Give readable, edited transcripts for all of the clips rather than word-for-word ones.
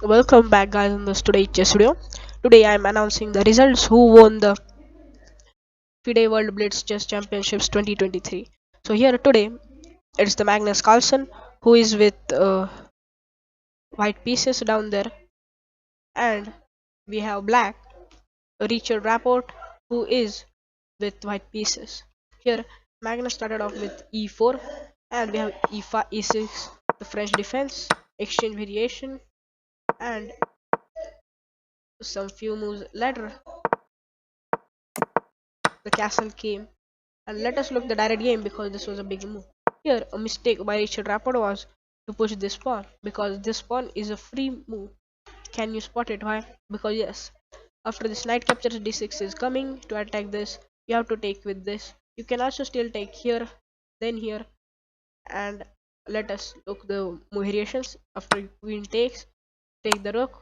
Welcome back, guys, in this today's chess video. Today I am announcing the results who won the FIDE World Blitz Chess Championships 2023. So here today it's the Magnus Carlsen who is with white pieces down there, and we have black Richard Rapport who is with white pieces. Here Magnus started off with e4, and we have e5, e6, the French defense, exchange variation, and some few moves later the castle came. And let us look the direct game because this was a big move. Here, a mistake by Richard Rapport was to push this pawn because this pawn is a free move. Can you spot it? Why? Because yes, after this knight captures d6 is coming to attack this, you have to take with this. You can also still take here, then here, and let us look the move variations. After queen takes, take the rook.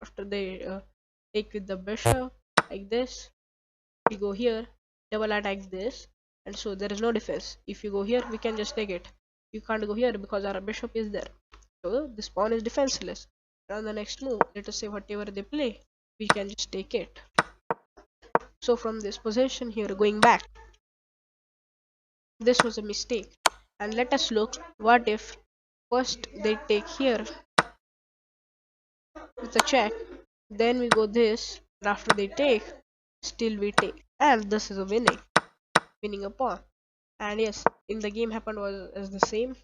After they take with the bishop like this, we go here, double attack this, and so there is no defense. If you go here, we can just take it. You can't go here because our bishop is there, so this pawn is defenseless. On the next move, let us say whatever they play, we can just take it. So from this position here, going back, this was a mistake. And let us look what if first they take here with a check, then we go this, and after they take, still we take, and this is a winning a pawn. And yes, in the game happened was as the same.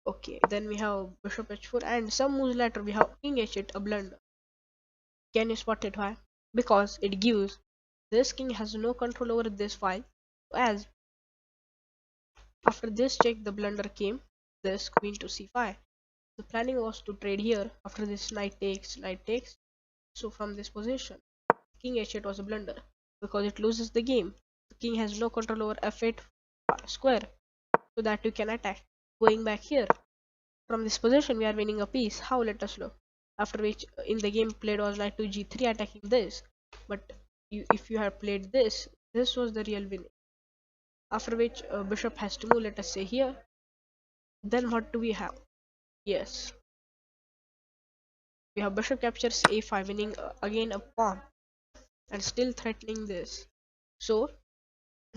Okay, then we have bishop h4, and some moves later we have king h8, a blunder. Can you spot it? Why? Because it gives this king has no control over this file. As after this check, the blunder came, this queen to c5. The planning was to trade here. After this knight takes, knight takes. So from this position, king h8 was a blunder because it loses the game. The king has no control over f8 square, so that you can attack. Going back here, from this position we are winning a piece. How? Let us look. After which in the game played was knight to g3 attacking this, but if you have played this, this was the real winning. After which bishop has to move, let us say here. Then what do we have? Yes, we have bishop captures a5, winning again a pawn and still threatening this. So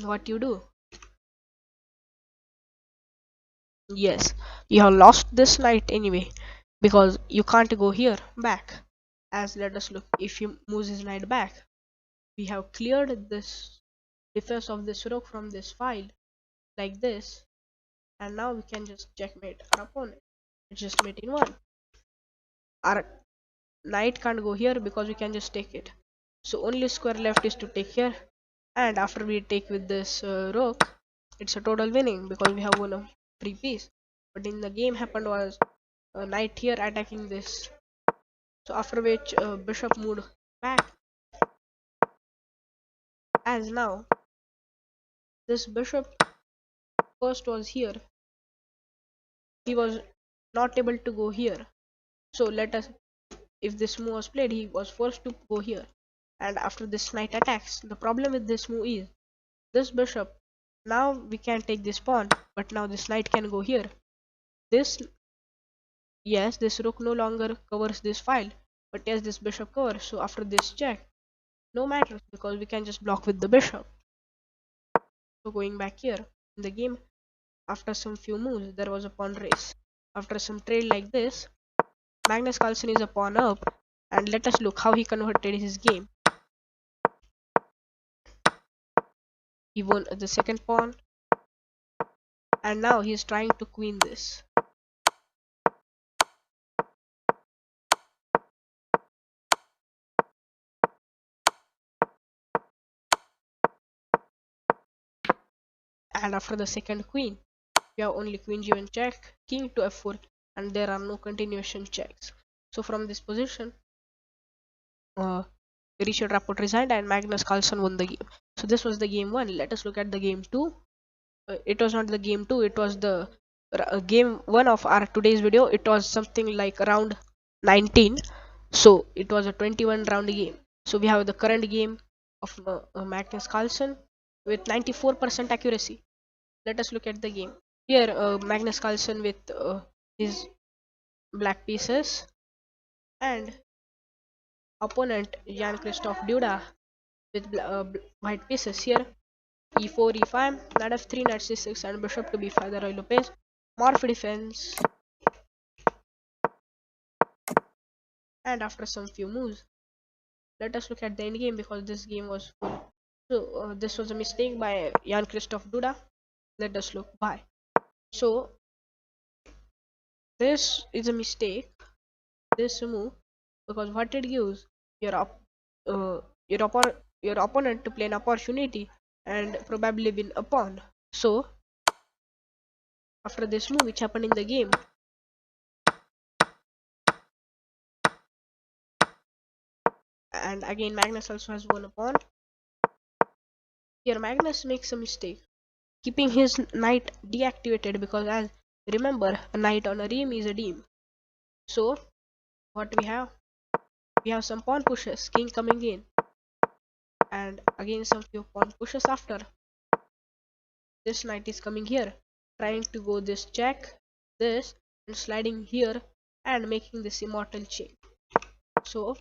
what you do? Yes, you have lost this knight anyway because you can't go here back. As let us look, if he moves his knight back, we have cleared this defense of this rook from this file like this, and now we can just checkmate our opponent. It's just mate in one. Our knight can't go here because we can just take it, so only square left is to take here, and after we take with this rook, it's a total winning because we have won a free piece. But in the game happened was a knight here attacking this, so after which bishop moved back. As now this bishop first was here, he was not able to go here, so let us, if this move was played, he was forced to go here. And after this knight attacks, the problem with this move is this bishop, now we can take this pawn, but now this knight can go here. This, yes, this rook no longer covers this file, but yes, this bishop covers. So after this check, no matter because we can just block with the bishop. So going back here in the game, after some few moves, there was a pawn race. After some trade like this, Magnus Carlsen is a pawn up, and let us look how he converted his game. He won the second pawn, and now he is trying to queen this. And after the second queen, we have only queen g1 check, king to f4, and there are no continuation checks. So from this position, uh, Richard Rapport resigned and Magnus Carlsen won the game. So this was the game 1. Let us look at the game 2. It was not the game 2, it was the game 1 of our today's video. It was something like around 19, so it was a 21 round game. So we have the current game of Magnus Carlsen with 94% accuracy. Let us look at the game. Here Magnus Carlsen with his black pieces, and opponent Jan Christoph Duda with white pieces here. E4, E5, knight F3, knight C6, and bishop to B5. The Roy Lopez. Morph defense, and after some few moves, let us look at the end game because this game was full. So this was a mistake by Jan Christoph Duda. Let us look why. So this is a mistake, this move, because what it gives your uh, your your opponent to play an opportunity and probably win a pawn. So after this move which happened in the game, and again Magnus also has won a pawn. Here Magnus makes a mistake, keeping his knight deactivated, because as remember, a knight on a ream is a deem. So what we have some pawn pushes, king coming in, and again some few pawn pushes after. This knight is coming here, trying to go this check, this, and sliding here and making this immortal chain. So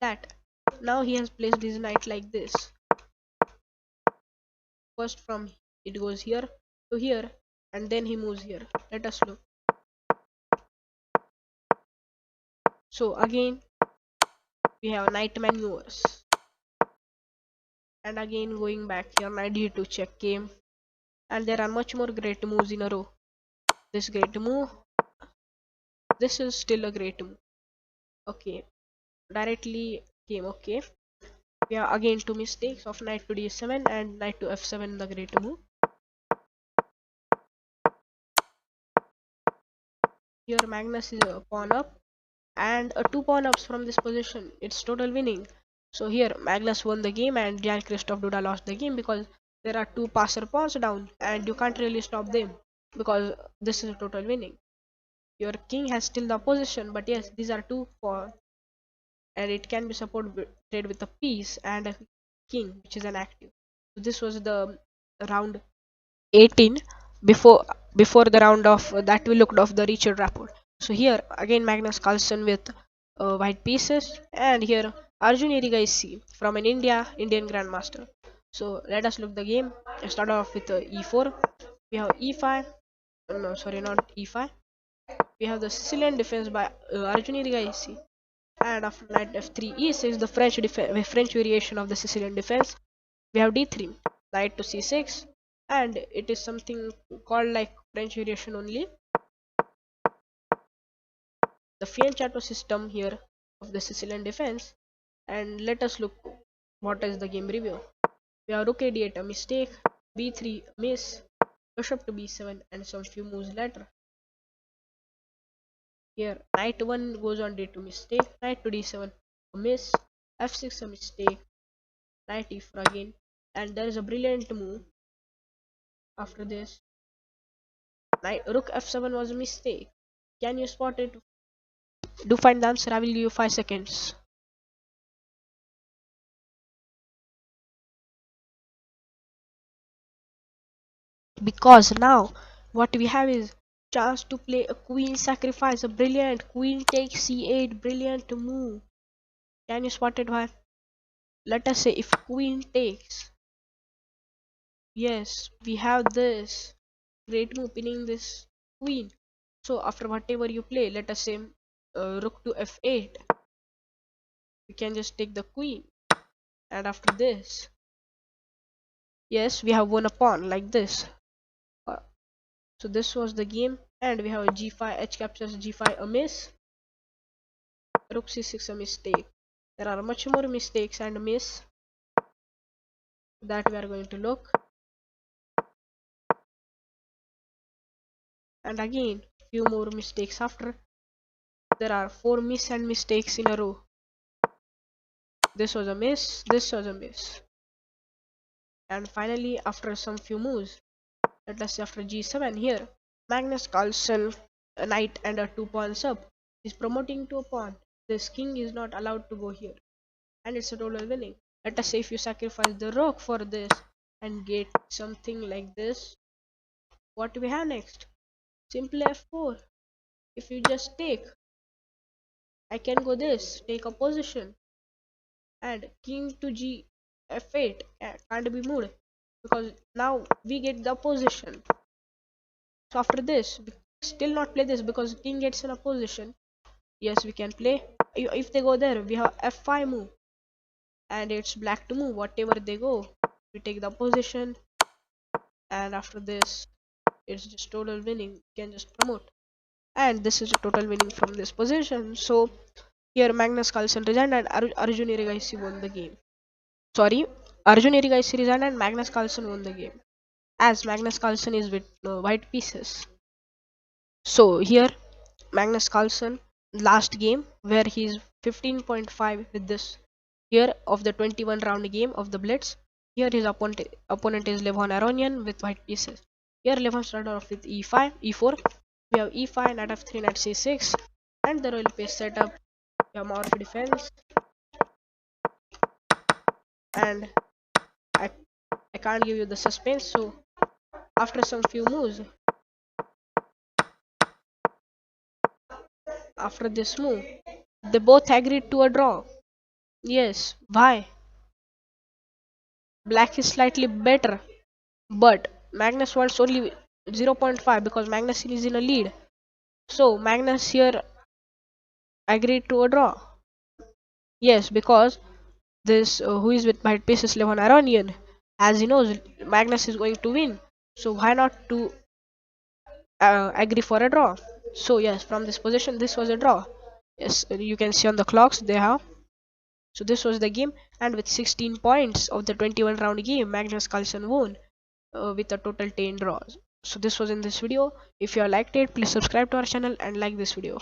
that now he has placed his knight like this. First from it goes here to here, and then he moves here. Let us look. So again we have knight maneuvers, and again going back here, knight d2 check came, and there are much more great moves in a row. This great move, this is still a great move. Okay, directly came. Okay, we have again two mistakes of knight to d7 and knight to f7, the great move. Here Magnus is a pawn up, and a two pawn ups from this position, it's total winning. So here Magnus won the game and Jan Christoph Duda lost the game, because there are two passer pawns down and you can't really stop them, because this is a total winning. Your king has still the position, but yes, these are two pawns and it can be supported with a piece and a king, which is an active. So this was the round 18 before the round of that we looked of the Richard Rapport. So here again Magnus Carlsen with white pieces, and here Arjun Erigaisi from an Indian Grandmaster. So let us look the game. I start off with e4. We have e5. No, sorry, not e5. We have the Sicilian defense by Arjun Erigaisi, and after knight f3 e6, the French variation of the Sicilian defense. We have d3, knight to c6, and it is something called like French variation only, the fianchetto system here of the Sicilian defense. And let us look what is the game review. We have rook a8, a mistake, b3 a miss, bishop to b7, and some few moves later. Here knight 1 goes on d2, mistake, knight to d7 a miss, f6 a mistake, knight e4 again, and there is a brilliant move after this. Knight rook f7 was a mistake. Can you spot it? Do find the answer. I will give you 5 seconds. Because now what we have is chance to play a queen sacrifice, a brilliant queen takes c8, brilliant move. Can you spot it? Why? Let us say if queen takes, yes, we have this great move pinning this queen. So after whatever you play, let us say rook to f8, we can just take the queen, and after this, yes, we have won a pawn like this. So this was the game, and we have a g5, h captures g5 a miss, rook c6 a mistake. There are much more mistakes and miss that we are going to look, and again few more mistakes after. There are 4 miss and mistakes in a row. This was a miss, this was a miss, and finally after some few moves, let us say after g7, here Magnus Carlsen, a knight and a 2 pawns up, is promoting to a pawn. This king is not allowed to go here, and it's a total winning. Let us say if you sacrifice the rook for this and get something like this, what we have next? Simply f4. if you just take, I can go this, take a position, and king to g f8 can't be moved because now we get the position. So after this, we still not play this because king gets in a position. Yes, we can play. If they go there, we have f5 move, and it's black to move. Whatever they go, we take the position, and after this, it's just total winning. You can just promote, and this is a total winning from this position. So here Magnus Carlsen resigned and Arjun Erigaisi won the game. Sorry, Arjun Erigaisi resigned and Magnus Carlsen won the game. As Magnus Carlsen is with white pieces. So here Magnus Carlsen last game where he's 15.5 with this here of the 21 round game of the Blitz. Here his opponent is Levon Aronian with white pieces. Here Levon started off with e5, e4. We have e5, knight f3, knight c6, and the royal pace setup. We have more defense, and I I can't give you the suspense. So after some few moves, after this move, they both agreed to a draw. Yes, why? Black is slightly better, but Magnus wants only 0.5 because Magnus is in a lead. So Magnus here agreed to a draw. Yes, because this who is with white pieces Levon Aronian, as he knows Magnus is going to win. So why not to agree for a draw? So yes, from this position, this was a draw. Yes, you can see on the clocks they have. So this was the game, and with 16 points of the 21 round game, Magnus Carlsen won with a total 10 draws. So this was in this video. If you liked it, please subscribe to our channel and like this video.